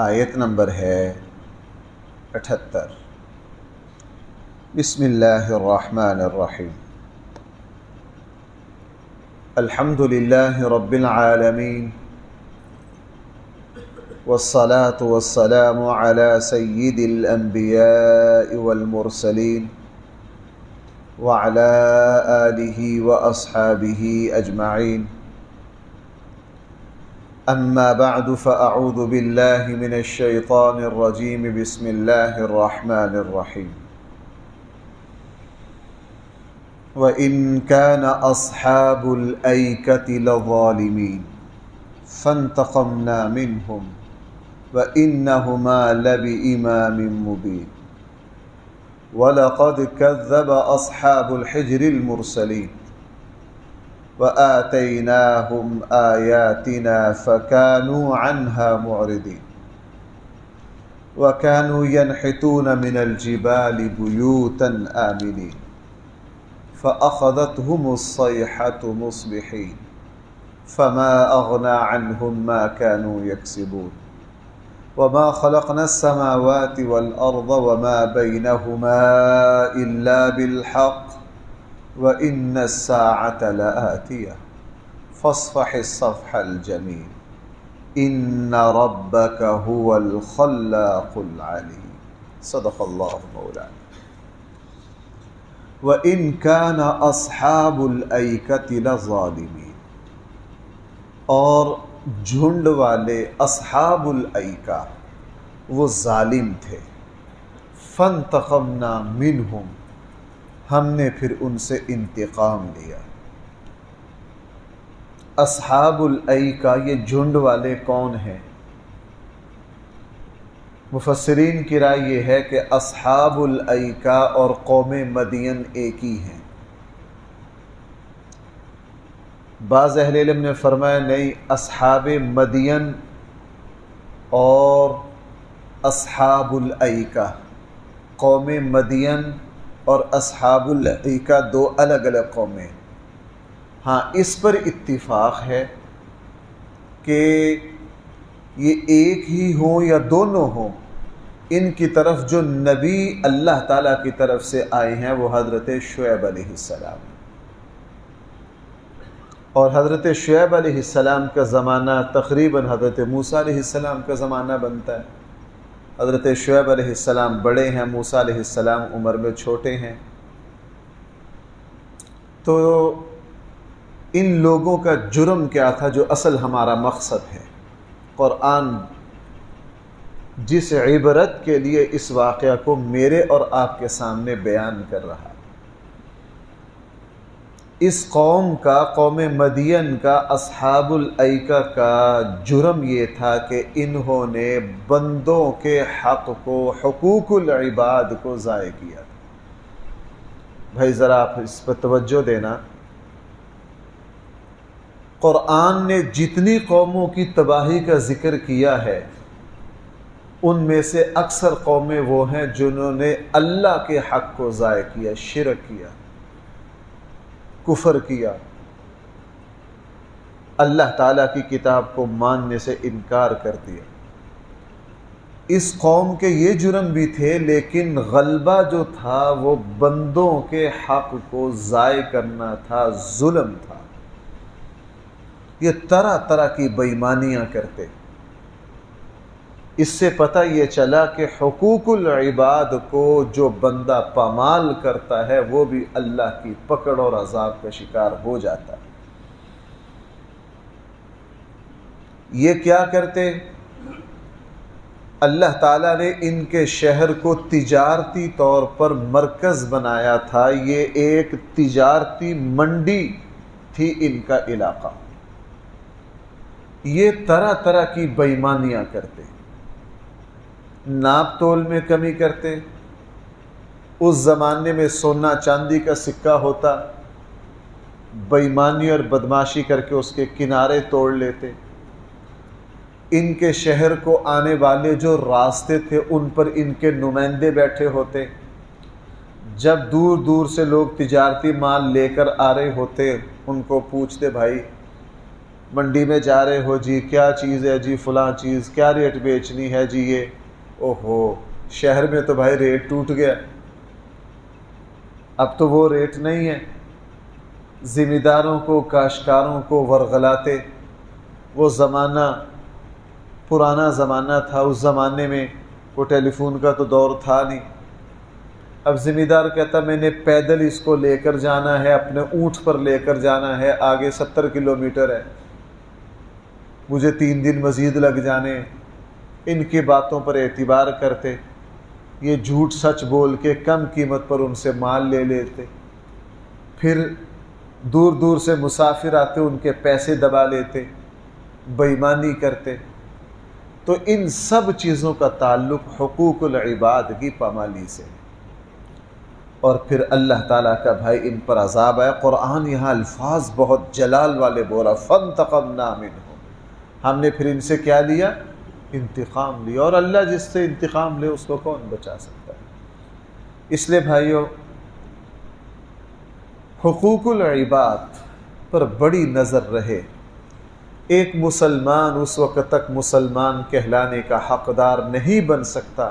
آیت نمبر ہے 78۔ بسم اللہ الرحمن الرحیم۔ الحمد للہ رب العالمین، والصلاة والسلام على سید الانبیاء والمرسلین وعلى آلہ واصحابہ اجمعین۔ اما بعد فاعوذ باللہ من الشیطان الرجیم، بسم اللہ الرحمن الرحیم۔ وَإِن كَانَ أَصْحَابُ الْأَيْكَةِ لَظَالِمِينَ فَانْتَقَمْنَا مِنْهُمْ وَإِنَّهُمَا لَبِإِمَامٍ مُبِينٍ وَلَقَدْ كَذَّبَ أَصْحَابُ الْحِجْرِ الْمُرْسَلِينَ وَآتَيْنَاهُمْ آيَاتِنَا فَكَانُوا عَنْهَا مُعْرِضِينَ وَكَانُوا يَنْحِتُونَ مِنَ الْجِبَالِ بُيُوتًا آمِنِينَ فأخذتهم الصيحة مصبحين فما أغنى عنهم ما كانوا يكسبون وما خلقنا السماوات والأرض وما بينهما إلا بالحق وإن الساعة لآتية فاصفح الصفح الجميل إن ربك هو الخلاق العليم۔ صدق الله مولانا۔ وَإِن كَانَ أَصْحَابُ الْأَيْكَةِ لَظَالِمِينَ، اور جھنڈ والے اصحاب الایکہ وہ ظالم تھے۔ فَانْتَقَمْنَا مِنْهُمْ، ہم نے پھر ان سے انتقام لیا۔ اصحاب الایکہ یہ جھنڈ والے کون ہیں؟ مفسرین کی رائے یہ ہے کہ اصحاب الایکہ اور قوم مدین ایک ہی ہیں۔ بعض اہل علم نے فرمایا نہیں، اصحاب مدین اور اصحاب الایکہ، قوم مدین اور اصحاب الایکہ دو الگ الگ قومیں۔ ہاں، اس پر اتفاق ہے کہ یہ ایک ہی ہوں یا دونوں ہوں، ان کی طرف جو نبی اللہ تعالیٰ کی طرف سے آئے ہیں وہ حضرت شعیب علیہ السلام، اور حضرت شعیب علیہ السلام کا زمانہ تقریباً حضرت موسیٰ علیہ السلام کا زمانہ بنتا ہے۔ حضرت شعیب علیہ السلام بڑے ہیں، موسیٰ علیہ السلام عمر میں چھوٹے ہیں۔ تو ان لوگوں کا جرم کیا تھا جو اصل ہمارا مقصد ہے؟ قرآن جس عبرت کے لیے اس واقعہ کو میرے اور آپ کے سامنے بیان کر رہا، اس قوم کا، قوم مدین کا، اصحاب الایکہ کا جرم یہ تھا کہ انہوں نے بندوں کے حق کو، حقوق العباد کو ضائع کیا۔ بھائی ذرا آپ اس پر توجہ دینا، قرآن نے جتنی قوموں کی تباہی کا ذکر کیا ہے ان میں سے اکثر قومیں وہ ہیں جنہوں نے اللہ کے حق کو ضائع کیا، شرک کیا، کفر کیا، اللہ تعالیٰ کی کتاب کو ماننے سے انکار کر دیا۔ اس قوم کے یہ جرم بھی تھے، لیکن غلبہ جو تھا وہ بندوں کے حق کو ضائع کرنا تھا، ظلم تھا۔ یہ طرح طرح کی بےایمانیاں کرتے۔ اس سے پتہ یہ چلا کہ حقوق العباد کو جو بندہ پامال کرتا ہے وہ بھی اللہ کی پکڑ اور عذاب کا شکار ہو جاتا ہے۔ یہ کیا کرتے؟ اللہ تعالیٰ نے ان کے شہر کو تجارتی طور پر مرکز بنایا تھا، یہ ایک تجارتی منڈی تھی ان کا علاقہ۔ یہ طرح طرح کی بےایمانیاں کرتے، ناپ تول میں کمی کرتے۔ اس زمانے میں سونا چاندی کا سکہ ہوتا، بے ایمانی اور بدماشی کر کے اس کے کنارے توڑ لیتے۔ ان کے شہر کو آنے والے جو راستے تھے ان پر ان کے نمائندے بیٹھے ہوتے، جب دور دور سے لوگ تجارتی مال لے کر آ رہے ہوتے ان کو پوچھتے، بھائی منڈی میں جا رہے ہو جی، کیا چیز ہے جی، فلاں چیز کیا ریٹ بیچنی ہے جی، یہ اوہو شہر میں تو بھائی ریٹ ٹوٹ گیا، اب تو وہ ریٹ نہیں ہے۔ ذمہ داروں کو، کاشتکاروں کو ورغلاتے، وہ زمانہ پرانا زمانہ تھا، اس زمانے میں کوئی ٹیلی فون کا تو دور تھا نہیں۔ اب ذمہ دار کہتا میں نے پیدل اس کو لے کر جانا ہے، اپنے اونٹ پر لے کر جانا ہے، آگے 70 کلومیٹر ہے، مجھے 3 دن مزید لگ جانے۔ ان کی باتوں پر اعتبار کرتے، یہ جھوٹ سچ بول کے کم قیمت پر ان سے مال لے لیتے، پھر دور دور سے مسافر آتے ان کے پیسے دبا لیتے، بے ایمانی کرتے۔ تو ان سب چیزوں کا تعلق حقوق العباد کی پامالی سے، اور پھر اللہ تعالیٰ کا بھائی ان پر عذاب ہے۔ قرآن یہاں الفاظ بہت جلال والے بولا، فانتقمنا منہم، ہم نے پھر ان سے کیا لیا؟ انتقام لیا، اور اللہ جس سے انتقام لے اس کو کون بچا سکتا ہے؟ اس لیے بھائیو، حقوق العباد پر بڑی نظر رہے۔ ایک مسلمان اس وقت تک مسلمان کہلانے کا حقدار نہیں بن سکتا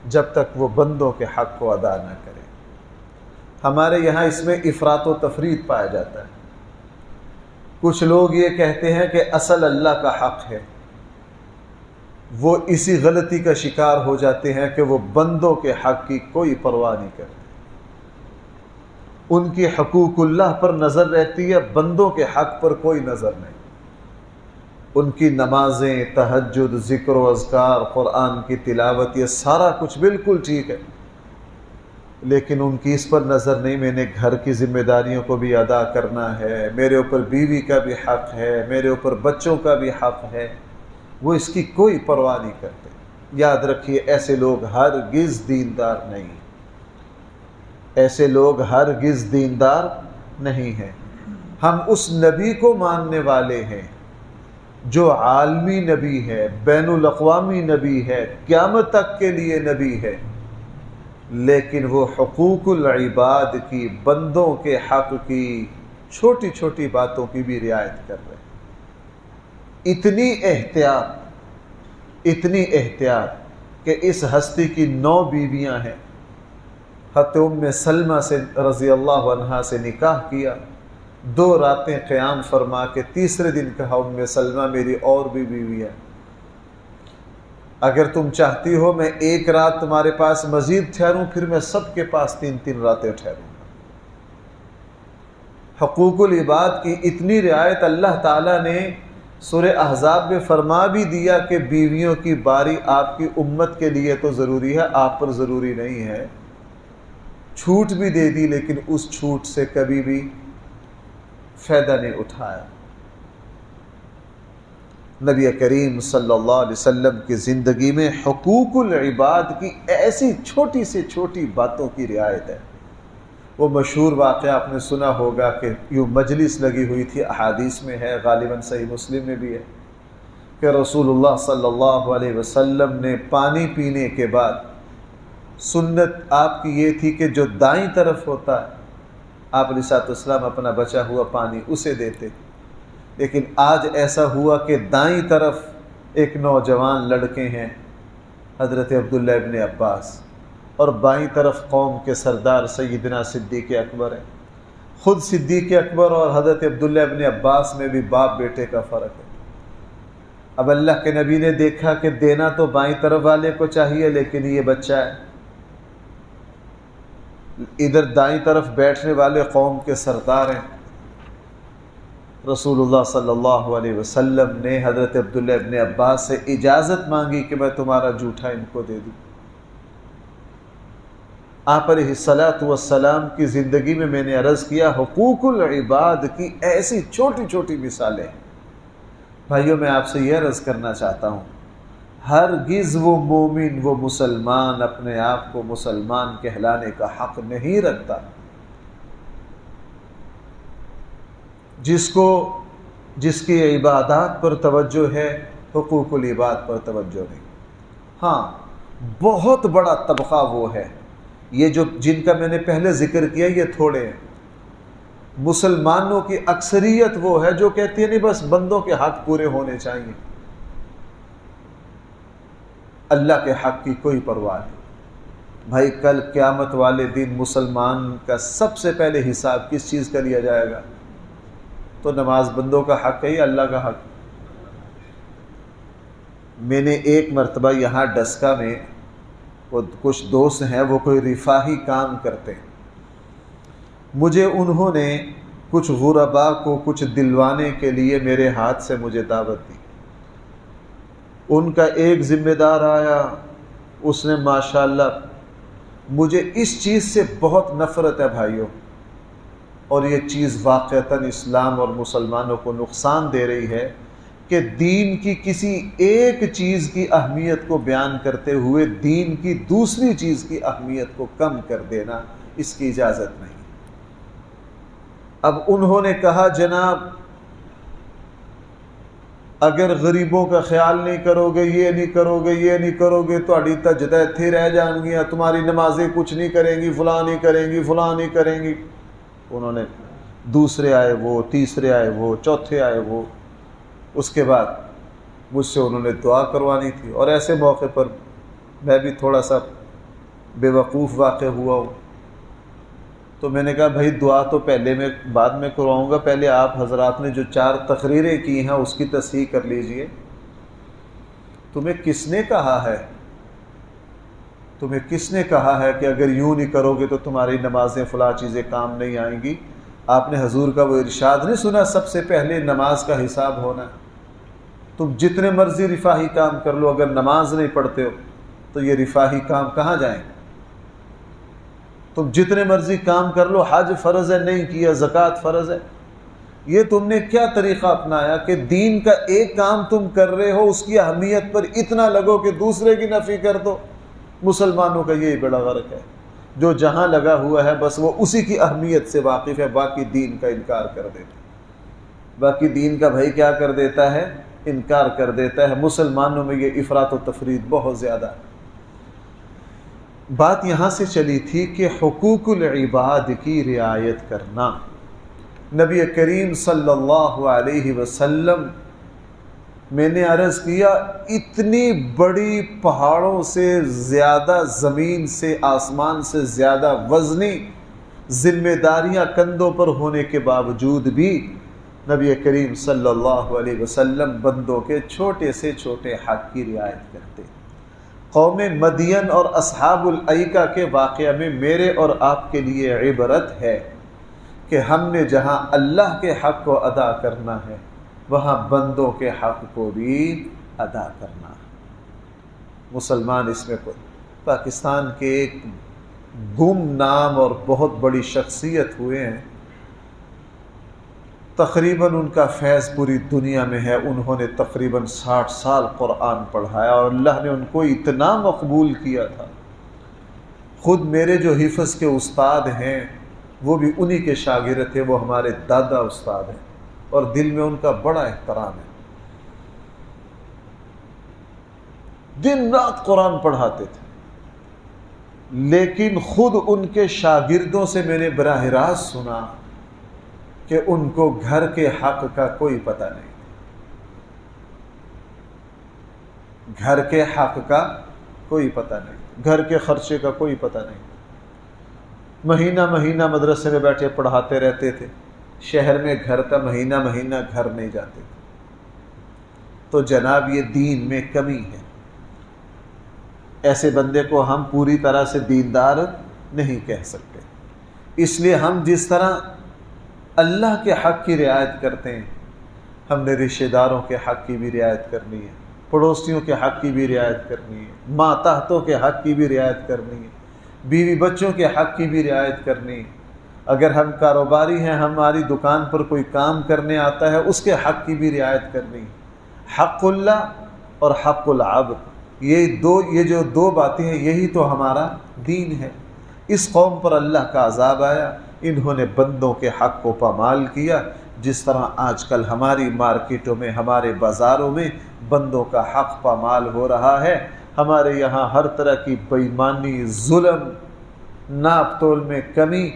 جب تک وہ بندوں کے حق کو ادا نہ کرے۔ ہمارے یہاں اس میں افراط و تفریط پایا جاتا ہے۔ کچھ لوگ یہ کہتے ہیں کہ اصل اللہ کا حق ہے، وہ اسی غلطی کا شکار ہو جاتے ہیں کہ وہ بندوں کے حق کی کوئی پرواہ نہیں کرتے۔ ان کی حقوق اللہ پر نظر رہتی ہے، بندوں کے حق پر کوئی نظر نہیں۔ ان کی نمازیں، تہجد، ذکر و اذکار، قرآن کی تلاوت، یہ سارا کچھ بالکل ٹھیک ہے، لیکن ان کی اس پر نظر نہیں، میں نے گھر کی ذمہ داریوں کو بھی ادا کرنا ہے، میرے اوپر بیوی کا بھی حق ہے، میرے اوپر بچوں کا بھی حق ہے، وہ اس کی کوئی پرواہ نہیں کرتے۔ یاد رکھیے ایسے لوگ ہرگز دیندار نہیں، ایسے لوگ ہرگز دیندار نہیں ہیں۔ ہم اس نبی کو ماننے والے ہیں جو عالمی نبی ہے، بین الاقوامی نبی ہے، قیامت تک کے لیے نبی ہے، لیکن وہ حقوق العباد کی، بندوں کے حق کی، چھوٹی چھوٹی باتوں کی بھی رعایت کر رہے ہیں۔ اتنی احتیاط کہ اس ہستی کی 9 بیویاں ہیں۔ حضرت ام سلمہ سے رضی اللہ عنہا سے نکاح کیا، 2 راتیں قیام فرما کے تیسرے دن کہا ام سلمہ میری اور بھی بیویاں، اگر تم چاہتی ہو میں 1 رات تمہارے پاس مزید ٹھہروں، پھر میں سب کے پاس 3 راتیں ٹھہروں گا۔ حقوق العباد کی اتنی رعایت اللہ تعالیٰ نے سورہ احزاب میں فرما بھی دیا کہ بیویوں کی باری آپ کی امت کے لیے تو ضروری ہے، آپ پر ضروری نہیں ہے۔ چھوٹ بھی دے دی، لیکن اس چھوٹ سے کبھی بھی فائدہ نہیں اٹھایا۔ نبی کریم صلی اللہ علیہ وسلم کی زندگی میں حقوق العباد کی ایسی چھوٹی سے چھوٹی باتوں کی رعایت ہے۔ وہ مشہور واقعہ آپ نے سنا ہوگا کہ یوں مجلس لگی ہوئی تھی، احادیث میں ہے، غالباً صحیح مسلم میں بھی ہے، کہ رسول اللہ صلی اللہ علیہ وسلم نے پانی پینے کے بعد، سنت آپ کی یہ تھی کہ جو دائیں طرف ہوتا ہے آپ علیہ الصلوۃ والسلام اپنا بچا ہوا پانی اسے دیتے، لیکن آج ایسا ہوا کہ دائیں طرف ایک نوجوان لڑکے ہیں حضرت عبداللہ ابن عباس، اور بائیں طرف قوم کے سردار سیدنا صدیق اکبر ہیں۔ خود صدیق اکبر اور حضرت عبداللہ ابن عباس میں بھی باپ بیٹے کا فرق ہے۔ اب اللہ کے نبی نے دیکھا کہ دینا تو بائیں طرف والے کو چاہیے، لیکن یہ بچہ ہے، ادھر دائیں طرف بیٹھنے والے قوم کے سردار ہیں۔ رسول اللہ صلی اللہ علیہ وسلم نے حضرت عبداللہ ابن عباس سے اجازت مانگی کہ میں تمہارا جوٹا ان کو دے دوں۔ آپ علیہ الصلاۃ والسلام کی زندگی میں نے عرض کیا حقوق العباد کی ایسی چھوٹی چھوٹی مثالیں ہیں۔ بھائیوں میں آپ سے یہ عرض کرنا چاہتا ہوں، ہرگز وہ مومن، وہ مسلمان اپنے آپ کو مسلمان کہلانے کا حق نہیں رکھتا جس کی عبادات پر توجہ ہے، حقوق العباد پر توجہ نہیں۔ ہاں، بہت بڑا طبقہ وہ ہے، یہ جن کا میں نے پہلے ذکر کیا یہ تھوڑے ہیں، مسلمانوں کی اکثریت وہ ہے جو کہتی ہے نہیں بس بندوں کے حق پورے ہونے چاہیے، اللہ کے حق کی کوئی پرواہ نہیں۔ بھائی کل قیامت والے دن مسلمان کا سب سے پہلے حساب کس چیز کا لیا جائے گا؟ تو نماز بندوں کا حق ہے یا اللہ کا حق؟ میں نے ایک مرتبہ یہاں ڈسکا میں کچھ دوست ہیں، وہ کوئی رفاہی کام کرتے ہیں، مجھے انہوں نے کچھ غرباء کو کچھ دلوانے کے لیے میرے ہاتھ سے مجھے دعوت دی۔ ان کا ایک ذمہ دار آیا، اس نے ماشاءاللہ، مجھے اس چیز سے بہت نفرت ہے بھائیوں، اور یہ چیز واقعتاً اسلام اور مسلمانوں کو نقصان دے رہی ہے کہ دین کی کسی ایک چیز کی اہمیت کو بیان کرتے ہوئے دین کی دوسری چیز کی اہمیت کو کم کر دینا، اس کی اجازت نہیں۔ اب انہوں نے کہا جناب اگر غریبوں کا خیال نہیں کرو گے، یہ نہیں کرو گے، یہ نہیں کرو گے، تہاڈی تجدہ اتھے رہ جان گیا، تمہاری نمازیں کچھ نہیں کریں گی، فلاں نہیں کریں گی، فلاں نہیں کریں گی۔ انہوں نے دوسرے آئے وہ، تیسرے آئے وہ، چوتھے آئے وہ، اس کے بعد مجھ سے انہوں نے دعا کروانی تھی، اور ایسے موقع پر میں بھی تھوڑا سا بے وقوف واقع ہوا ہوں، تو میں نے کہا بھائی دعا تو پہلے میں بعد میں کرواؤں گا، پہلے آپ حضرات نے جو 4 تقریریں کی ہیں اس کی تصحیح کر لیجئے۔ تمہیں کس نے کہا ہے، تمہیں کس نے کہا ہے کہ اگر یوں نہیں کرو گے تو تمہاری نمازیں فلاں چیزیں کام نہیں آئیں گی؟ آپ نے حضور کا وہ ارشاد نہیں سنا سب سے پہلے نماز کا حساب ہونا ہے؟ تم جتنے مرضی رفاہی کام کر لو، اگر نماز نہیں پڑھتے ہو تو یہ رفاہی کام کہاں جائیں؟ تم جتنے مرضی کام کر لو، حج فرض ہے نہیں کیا، زکوٰۃ فرض ہے، یہ تم نے کیا طریقہ اپنایا کہ دین کا ایک کام تم کر رہے ہو، اس کی اہمیت پر اتنا لگو کہ دوسرے کی نفی کر دو۔ مسلمانوں کا یہی بڑا غرق ہے، جو جہاں لگا ہوا ہے بس وہ اسی کی اہمیت سے واقف ہے، باقی دین کا انکار کر دیتا ہے، باقی دین کا بھائی کیا کر دیتا ہے؟ انکار کر دیتا ہے۔ مسلمانوں میں یہ افراط و تفریط بہت زیادہ ہے۔ بات یہاں سے چلی تھی کہ حقوق العباد کی رعایت کرنا۔ نبی کریم صلی اللہ علیہ وسلم، میں نے عرض کیا اتنی بڑی پہاڑوں سے زیادہ، زمین سے آسمان سے زیادہ وزنی ذمہ داریاں کندھوں پر ہونے کے باوجود بھی نبی کریم صلی اللہ علیہ وسلم بندوں کے چھوٹے سے چھوٹے حق کی رعایت کرتے۔ قوم مدین اور اصحاب الایکہ کے واقعہ میں میرے اور آپ کے لیے عبرت ہے کہ ہم نے جہاں اللہ کے حق کو ادا کرنا ہے وہاں بندوں کے حق کو بھی ادا کرنا ہے۔ مسلمان اس میں کوئی، پاکستان کے ایک گم نام اور بہت بڑی شخصیت ہوئے ہیں، تقریباً ان کا فیض پوری دنیا میں ہے، انہوں نے تقریباً 60 سال قرآن پڑھایا اور اللہ نے ان کو اتنا مقبول کیا تھا۔ خود میرے جو حفظ کے استاد ہیں وہ بھی انہی کے شاگرد تھے، وہ ہمارے دادا استاد ہیں اور دل میں ان کا بڑا احترام ہے۔ دن رات قرآن پڑھاتے تھے، لیکن خود ان کے شاگردوں سے میں نے براہ راست سنا کہ ان کو گھر کے حق کا کوئی پتہ نہیں، گھر کے حق کا کوئی پتہ نہیں، گھر کے خرچے کا کوئی پتہ نہیں۔ مہینہ مہینہ مدرسے میں بیٹھے پڑھاتے رہتے تھے، شہر میں گھر کا مہینہ مہینہ گھر نہیں جاتے تھے۔ تو جناب یہ دین میں کمی ہے، ایسے بندے کو ہم پوری طرح سے دیندار نہیں کہہ سکتے۔ اس لیے ہم جس طرح اللہ کے حق کی رعایت کرتے ہیں، ہم نے رشتہ داروں کے حق کی بھی رعایت کرنی ہے، پڑوسیوں کے حق کی بھی رعایت کرنی ہے، ماتحتوں کے حق کی بھی رعایت کرنی ہے، بیوی بچوں کے حق کی بھی رعایت کرنی ہے۔ اگر ہم کاروباری ہیں، ہماری دکان پر کوئی کام کرنے آتا ہے، اس کے حق کی بھی رعایت کرنی ہے۔ حق اللہ اور حق العبد، یہ جو دو باتیں ہیں، یہی تو ہمارا دین ہے۔ اس قوم پر اللہ کا عذاب آیا، انہوں نے بندوں کے حق کو پامال کیا، جس طرح آج کل ہماری مارکیٹوں میں، ہمارے بازاروں میں بندوں کا حق پامال ہو رہا ہے۔ ہمارے یہاں ہر طرح کی بےایمانی، ظلم، ناپ تول میں کمی،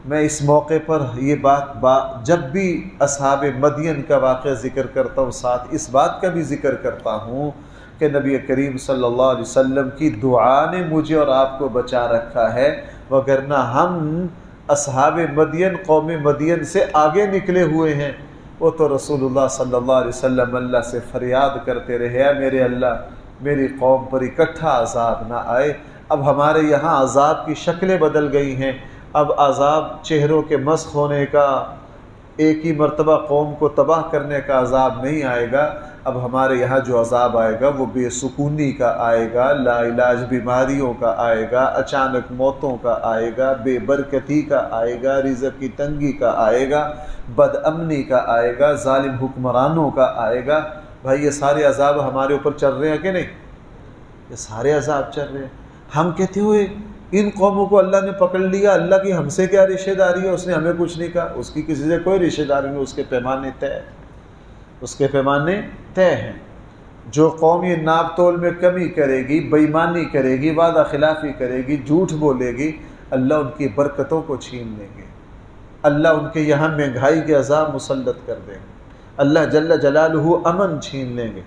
میں اس موقع پر یہ بات جب بھی اصحاب مدین کا واقعہ ذکر کرتا ہوں ساتھ اس بات کا بھی ذکر کرتا ہوں کہ نبی کریم صلی اللہ علیہ وسلم کی دعا نے مجھے اور آپ کو بچا رکھا ہے، وگرنہ ہم اصحاب مدین قوم مدین سے آگے نکلے ہوئے ہیں۔ وہ تو رسول اللہ صلی اللہ علیہ وسلم اللہ سے فریاد کرتے رہے، اے میرے اللہ میری قوم پر اکٹھا عذاب نہ آئے۔ اب ہمارے یہاں عذاب کی شکلیں بدل گئی ہیں، اب عذاب چہروں کے مسخ ہونے کا، ایک ہی مرتبہ قوم کو تباہ کرنے کا عذاب نہیں آئے گا، اب ہمارے یہاں جو عذاب آئے گا وہ بے سکونی کا آئے گا، لا علاج بیماریوں کا آئے گا، اچانک موتوں کا آئے گا، بے برکتی کا آئے گا، رزق کی تنگی کا آئے گا، بد امنی کا آئے گا، ظالم حکمرانوں کا آئے گا۔ بھائی یہ سارے عذاب ہمارے اوپر چل رہے ہیں کہ نہیں؟ یہ سارے عذاب چل رہے ہیں۔ ہم کہتے ہوئے ان قوموں کو اللہ نے پکڑ لیا، اللہ کی ہم سے کیا رشتہ داری ہے، اس نے ہمیں کچھ نہیں کہا، اس کی کسی سے کوئی رشتہ داری نہیں، اس کے پیمانے طے ہیں، اس کے پیمانے طے ہیں۔ جو قوم یہ ناپ تول میں کمی کرے گی، بے ایمانی کرے گی، وعدہ خلافی کرے گی، جھوٹ بولے گی، اللہ ان کی برکتوں کو چھین لیں گے، اللہ ان کے یہاں مہنگائی کے عذاب مسلط کر دیں گے، اللہ جل جلالہ امن چھین لیں گے،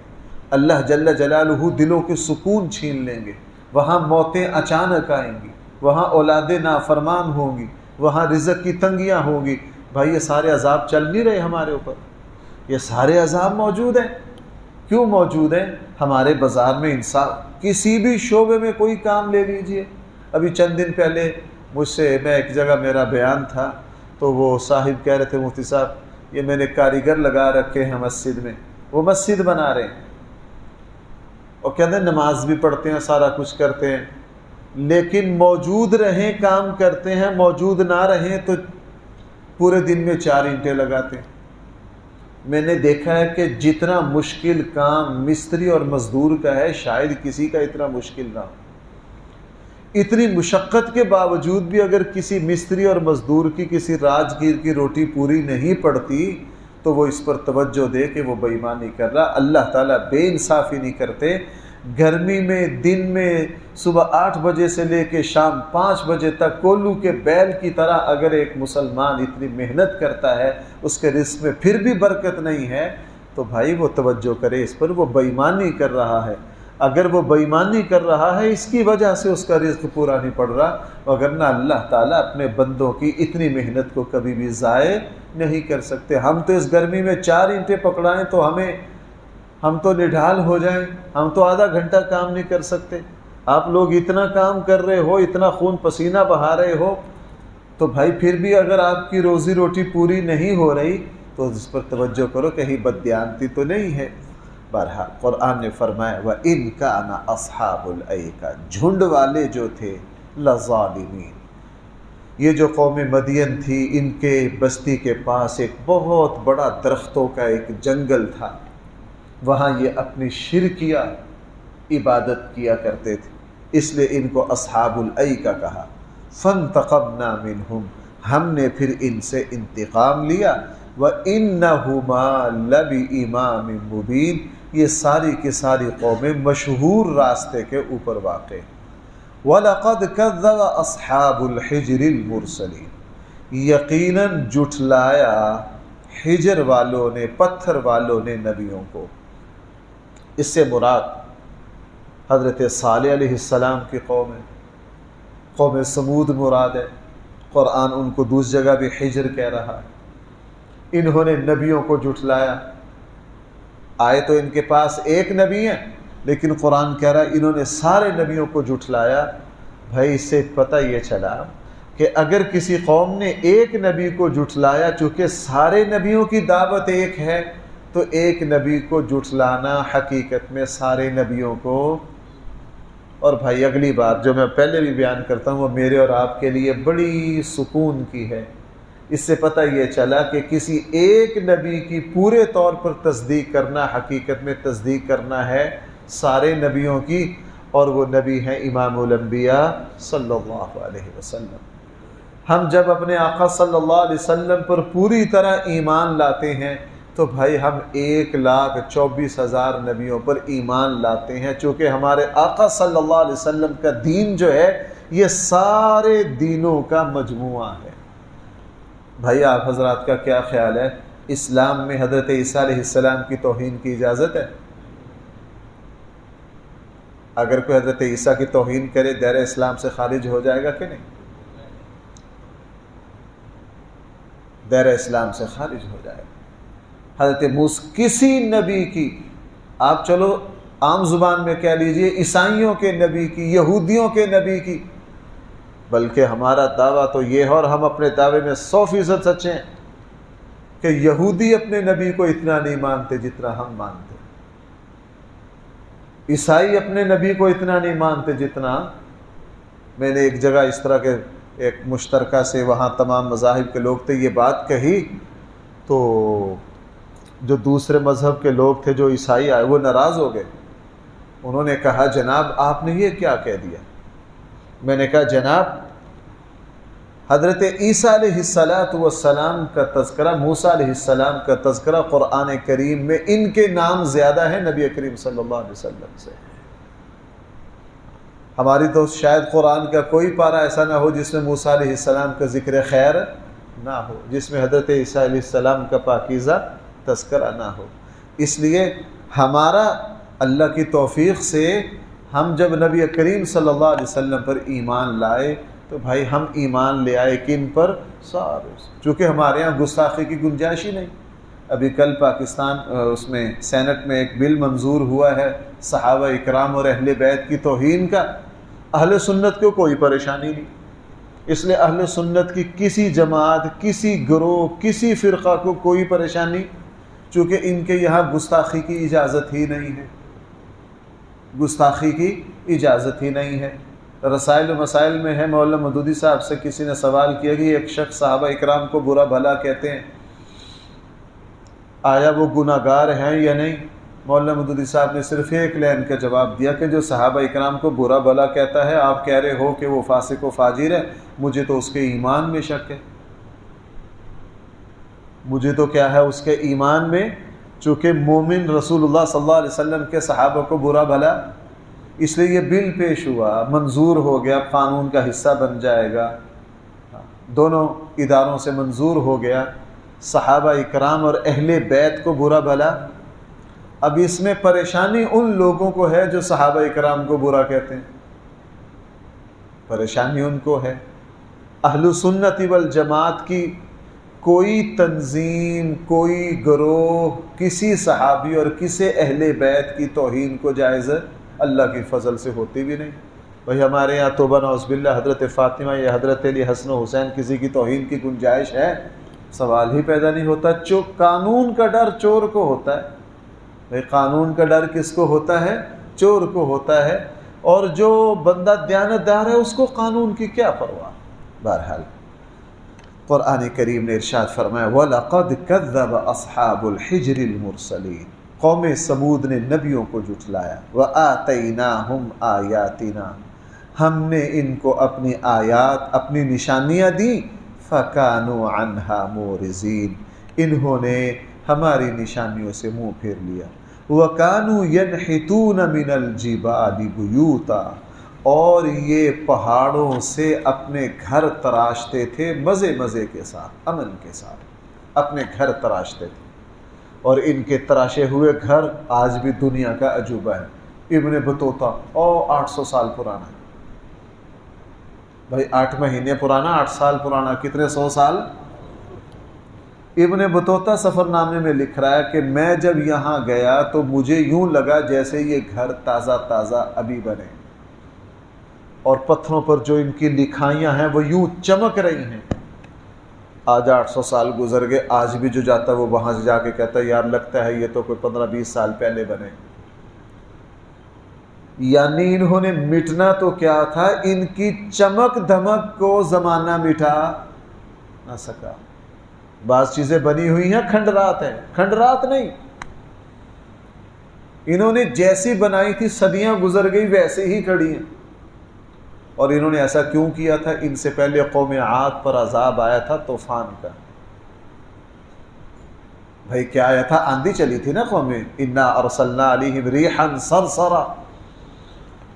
اللہ جل جلالہ دلوں کے سکون چھین لیں گے، وہاں موتیں اچانک آئیں گی، وہاں اولادیں نافرمان ہوں گی، وہاں رزق کی تنگیاں ہوں گی۔ بھائی یہ سارے عذاب چل نہیں رہے ہمارے اوپر، یہ سارے عذاب موجود ہیں۔ کیوں موجود ہیں؟ ہمارے بازار میں انصاف، کسی بھی شعبے میں کوئی کام لے لیجئے۔ ابھی چند دن پہلے مجھ سے میں ایک جگہ میرا بیان تھا تو وہ صاحب کہہ رہے تھے مفتی صاحب یہ میں نے کاریگر لگا رکھے ہیں مسجد میں، وہ مسجد بنا رہے ہیں اور کہتے ہیں نماز بھی پڑھتے ہیں، سارا کچھ کرتے ہیں، لیکن موجود رہیں کام کرتے ہیں، موجود نہ رہیں تو پورے دن میں 4 اینٹیں لگاتے ہیں۔ میں نے دیکھا ہے کہ جتنا مشکل کام مستری اور مزدور کا ہے شاید کسی کا اتنا مشکل نہ ہو۔ اتنی مشقت کے باوجود بھی اگر کسی مستری اور مزدور کی کسی راجگیر کی روٹی پوری نہیں پڑتی تو وہ اس پر توجہ دے کہ وہ بے ایمانی کر رہا۔ اللہ تعالیٰ بے انصافی نہیں کرتے۔ گرمی میں دن میں صبح 8 بجے سے لے کے شام 5 بجے تک کولو کے بیل کی طرح اگر ایک مسلمان اتنی محنت کرتا ہے اس کے رزق میں پھر بھی برکت نہیں ہے تو بھائی وہ توجہ کرے اس پر، وہ بے ایمانی کر رہا ہے۔ اگر وہ بے ایمانی کر رہا ہے اس کی وجہ سے اس کا رزق پورا نہیں پڑ رہا، وگرنہ اللہ تعالیٰ اپنے بندوں کی اتنی محنت کو کبھی بھی ضائع نہیں کر سکتے۔ ہم تو اس گرمی میں 4 اینٹیں پکڑائیں تو ہم تو نڈھال ہو جائیں، ہم تو آدھا گھنٹہ کام نہیں کر سکتے۔ آپ لوگ اتنا کام کر رہے ہو، اتنا خون پسینہ بہا رہے ہو، تو بھائی پھر بھی اگر آپ کی روزی روٹی پوری نہیں ہو رہی تو اس پر توجہ کرو، کہیں بددیانتی تو نہیں ہے۔ بہرحال قرآن نے فرمایا وَإِنْ كَانَ أَصْحَابُ الْأَيْكَةِ، جھنڈ والے جو تھے لَظَالِمِينَ، یہ جو قوم مدین تھی ان کے بستی کے پاس ایک بہت بڑا درختوں کا ایک جنگل تھا، وہاں یہ اپنی شرکیہ عبادت کیا کرتے تھے، اس لیے ان کو اصحاب الایکہ کہا۔ فَانْتَقَمْنَا مِنْهُمْ، ہم نے پھر ان سے انتقام لیا۔ وَإِنَّهُمَا لَبِإِمَامٍ مُبِينٍ، یہ ساری کی ساری قومیں مشہور راستے کے اوپر واقع۔ وَلَقَدْ كَذَّبَ أَصْحَابُ الْحِجْرِ الْمُرْسَلِينَ، یقیناً جھٹلایا حجر والوں نے، پتھر والوں نے نبیوں کو۔ اس سے مراد حضرت صالح علیہ السلام کی قوم ہے، قوم سمود مراد ہے۔ قرآن ان کو دوسری جگہ بھی حجر کہہ رہا ہے۔ انہوں نے نبیوں کو جھٹلایا، آئے تو ان کے پاس ایک نبی ہیں لیکن قرآن کہہ رہا ہے انہوں نے سارے نبیوں کو جھٹلایا۔ بھائی اس سے پتہ یہ چلا کہ اگر کسی قوم نے ایک نبی کو جھٹلایا، چونکہ سارے نبیوں کی دعوت ایک ہے، تو ایک نبی کو جھٹلانا حقیقت میں سارے نبیوں کو۔ اور بھائی اگلی بات جو میں پہلے بھی بیان کرتا ہوں وہ میرے اور آپ کے لیے بڑی سکون کی ہے۔ اس سے پتہ یہ چلا کہ کسی ایک نبی کی پورے طور پر تصدیق کرنا حقیقت میں تصدیق کرنا ہے سارے نبیوں کی، اور وہ نبی ہیں امام الانبیاء صلی اللہ علیہ وسلم۔ ہم جب اپنے آقا صلی اللہ علیہ وسلم پر پوری طرح ایمان لاتے ہیں تو بھائی ہم 1,24,000 نبیوں پر ایمان لاتے ہیں، چونکہ ہمارے آقا صلی اللہ علیہ وسلم کا دین جو ہے یہ سارے دینوں کا مجموعہ ہے۔ بھائی آپ حضرات کا کیا خیال ہے، اسلام میں حضرت عیسیٰ علیہ السلام کی توہین کی اجازت ہے؟ اگر کوئی حضرت عیسیٰ کی توہین کرے دائرہ اسلام سے خارج ہو جائے گا کہ نہیں؟ دائرہ اسلام سے خارج ہو جائے گا۔ حضرت موسیٰ کسی نبی کی، آپ چلو عام زبان میں کہہ لیجئے عیسائیوں کے نبی کی، یہودیوں کے نبی کی، بلکہ ہمارا دعویٰ تو یہ ہے اور ہم اپنے دعوے میں 100% سچے ہیں کہ یہودی اپنے نبی کو اتنا نہیں مانتے جتنا ہم مانتے، عیسائی اپنے نبی کو اتنا نہیں مانتے جتنا۔ میں نے ایک جگہ اس طرح کے ایک مشترکہ سے، وہاں تمام مذاہب کے لوگ تھے، یہ بات کہی تو جو دوسرے مذہب کے لوگ تھے جو عیسائی آئے وہ ناراض ہو گئے۔ انہوں نے کہا جناب آپ نے یہ کیا کہہ دیا؟ میں نے کہا جناب حضرت عیسیٰ علیہ السلام کا تذکرہ، موسیٰ علیہ السلام کا تذکرہ قرآن کریم میں ان کے نام زیادہ ہے نبی کریم صلی اللہ علیہ وسلم سے۔ ہماری تو شاید قرآن کا کوئی پارہ ایسا نہ ہو جس میں موسیٰ علیہ السلام کا ذکر خیر نہ ہو، جس میں حضرت عیسیٰ علیہ السلام کا پاکیزہ تذکرہ نہ ہو۔ اس لیے ہمارا اللہ کی توفیق سے ہم جب نبی کریم صلی اللہ علیہ وسلم پر ایمان لائے تو بھائی ہم ایمان لے آئے کن پر؟ سارے، چونکہ ہمارے ہاں گستاخی کی گنجائش ہی نہیں۔ ابھی کل پاکستان اس میں سینٹ میں ایک بل منظور ہوا ہے صحابہ اکرام اور اہل بیت کی توہین کا، اہل سنت کو کوئی پریشانی نہیں۔ اس لیے اہل سنت کی کسی جماعت، کسی گروہ، کسی فرقہ کو کوئی پریشانی، چونکہ ان کے یہاں گستاخی کی اجازت ہی نہیں ہے، گستاخی کی اجازت ہی نہیں ہے۔ رسائل و مسائل میں ہے، مولانا مودودی صاحب سے کسی نے سوال کیا کہ ایک شخص صحابہ اکرام کو برا بھلا کہتے ہیں، آیا وہ گناہ گار ہیں یا نہیں؟ مولانا مودودی صاحب نے صرف ایک لائن کا جواب دیا کہ جو صحابہ اکرام کو برا بھلا کہتا ہے، آپ کہہ رہے ہو کہ وہ فاسق و فاجر ہے، مجھے تو اس کے ایمان میں شک ہے، مجھے تو کیا ہے اس کے ایمان میں، چونکہ مومن رسول اللہ صلی اللہ علیہ وسلم کے صحابہ کو برا بھلا، اس لیے یہ بل پیش ہوا، منظور ہو گیا، قانون کا حصہ بن جائے گا، دونوں اداروں سے منظور ہو گیا، صحابہ اکرام اور اہل بیت کو برا بھلا۔ اب اس میں پریشانی ان لوگوں کو ہے جو صحابہ اکرام کو برا کہتے ہیں، پریشانی ان کو ہے۔ اہل سنت والجماعت کی کوئی تنظیم، کوئی گروہ کسی صحابی اور کسی اہل بیت کی توہین کو جائز اللہ کی فضل سے ہوتی بھی نہیں۔ بھئی ہمارے یہاں توبہ نعوذ باللہ حضرت فاطمہ یا حضرت علی حسن و حسین کسی کی توہین کی گنجائش ہے؟ سوال ہی پیدا نہیں ہوتا۔ قانون کا ڈر چور کو ہوتا ہے، بھئی قانون کا ڈر کس کو ہوتا ہے؟ چور کو ہوتا ہے، اور جو بندہ دیانتدار ہے اس کو قانون کی کیا پرواہ۔ بہرحال قرآن کریم نے ارشاد فرمایا وَلَقَدْ كَذَّبَ أَصْحَابُ الْحِجْرِ الْمُرْسَلِينَ، قوم سمود نے نبیوں کو جھٹلایا۔ وَآتَيْنَاهُمْ آيَاتِنَا، ہم نے ان کو اپنی آیات، اپنی نشانیاں دیں، فَكَانُوا عَنْهَا مُعْرِضِينَ، انہوں نے ہماری نشانیوں سے منہ پھیر لیا۔ وَكَانُوا يَنْحِتُونَ مِنَ الْجِبَالِ بُيُوتًا، اور یہ پہاڑوں سے اپنے گھر تراشتے تھے، مزے مزے کے ساتھ، امن کے ساتھ اپنے گھر تراشتے تھے، اور ان کے تراشے ہوئے گھر آج بھی دنیا کا عجوبہ ہے۔ ابن بطوطہ 800 سال پرانا ہے، بھائی 8 مہینے پرانا، 8 سال پرانا، کتنے 100 سال؟ ابن بطوطہ سفر نامے میں لکھ رہا ہے کہ میں جب یہاں گیا تو مجھے یوں لگا جیسے یہ گھر تازہ تازہ ابھی بنے، اور پتھروں پر جو ان کی لکھائیاں ہیں وہ یوں چمک رہی ہیں۔ آج 800 سال گزر گئے، آج بھی جو جاتا ہے وہ وہاں سے جا کے کہتا ہے یار لگتا ہے یہ تو کوئی 15-20 سال پہلے بنے۔ یعنی انہوں نے مٹنا تو کیا تھا، ان کی چمک دھمک کو زمانہ مٹا نہ سکا۔ بعض چیزیں بنی ہوئی ہیں کھنڈرات ہیں، کھنڈرات نہیں، انہوں نے جیسی بنائی تھی صدیاں گزر گئی ویسے ہی کھڑی ہیں۔ اور انہوں نے ایسا کیوں کیا تھا؟ ان سے پہلے قوم عاد پر عذاب آیا تھا طوفان کا۔ بھائی کیا آیا تھا؟ آندھی چلی تھی نا قوم، انا ارسلنا علیہم ریحا صرصرا،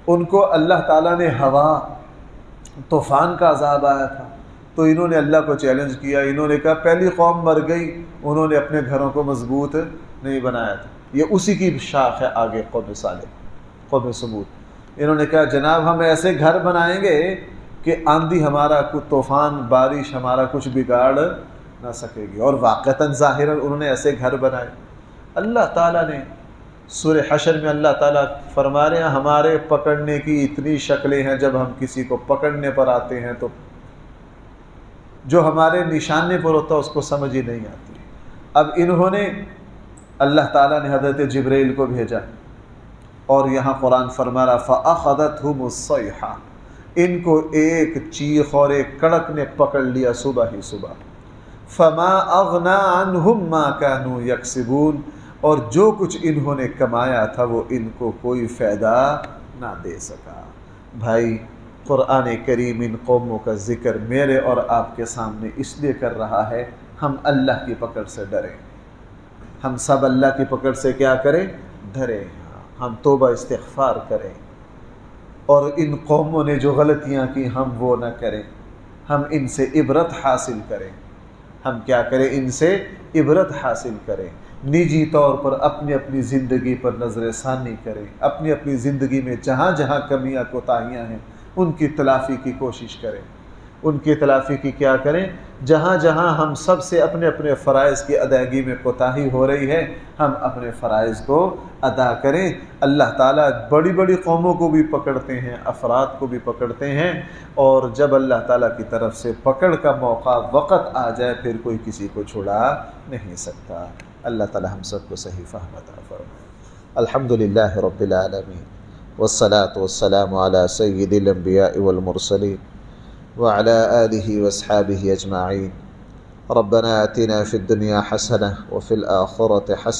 ان کو اللہ تعالیٰ نے ہوا طوفان کا عذاب آیا تھا۔ تو انہوں نے اللہ کو چیلنج کیا، انہوں نے کہا پہلی قوم مر گئی، انہوں نے اپنے گھروں کو مضبوط نہیں بنایا تھا، یہ اسی کی شاخ ہے آگے قوم صالح، قوم سمود۔ انہوں نے کہا جناب ہم ایسے گھر بنائیں گے کہ آندھی ہمارا کچھ طوفان بارش ہمارا کچھ بگاڑ نہ سکے گی، اور واقعتاً ظاہراً انہوں نے ایسے گھر بنائے۔ اللہ تعالیٰ نے سورہ حشر میں اللہ تعالیٰ فرما رہے ہیں ہمارے پکڑنے کی اتنی شکلیں ہیں، جب ہم کسی کو پکڑنے پر آتے ہیں تو جو ہمارے نشانے پر ہوتا ہے اس کو سمجھ ہی نہیں آتی۔ اب انہوں نے، اللہ تعالیٰ نے حضرت جبرائیل کو بھیجا، اور یہاں قرآن فرما رہا فَأَخَذَتْهُمُ الصَّيْحَةُ، ان کو ایک چیخ اور ایک کڑک نے پکڑ لیا صبح ہی صبح۔ فَمَا أَغْنَى عَنْهُمْ مَا كَانُوا يَكْسِبُونَ، اور جو کچھ انہوں نے کمایا تھا وہ ان کو کوئی فائدہ نہ دے سکا۔ بھائی قرآن کریم ان قوموں کا ذکر میرے اور آپ کے سامنے اس لیے کر رہا ہے ہم اللہ کی پکڑ سے ڈریں، ہم سب اللہ کی پکڑ سے کیا کریں؟ ڈریں، ہم توبہ استغفار کریں، اور ان قوموں نے جو غلطیاں کی ہم وہ نہ کریں، ہم ان سے عبرت حاصل کریں۔ ہم کیا کریں؟ ان سے عبرت حاصل کریں، نجی طور پر اپنی اپنی زندگی پر نظر ثانی کریں، اپنی اپنی زندگی میں جہاں جہاں کمیاں کوتاہیاں ہیں ان کی تلافی کی کوشش کریں، ان کی تلافی کی کیا کریں؟ جہاں جہاں ہم سب سے اپنے اپنے فرائض کی ادائیگی میں کوتاہی ہو رہی ہے ہم اپنے فرائض کو ادا کریں۔ اللہ تعالیٰ بڑی بڑی قوموں کو بھی پکڑتے ہیں، افراد کو بھی پکڑتے ہیں، اور جب اللہ تعالیٰ کی طرف سے پکڑ کا موقع وقت آ جائے پھر کوئی کسی کو چھڑا نہیں سکتا۔ اللہ تعالیٰ ہم سب کو صحیح فہم عطا فرمائے۔ الحمدللہ رب العالمین، والصلاة والسلام على سید الانبیاء والمرسلین وعلى آلہ واصحابہ اجمعین۔ ربنا آتنا فی الدنیا حسنہ وفی الآخرة حسنہ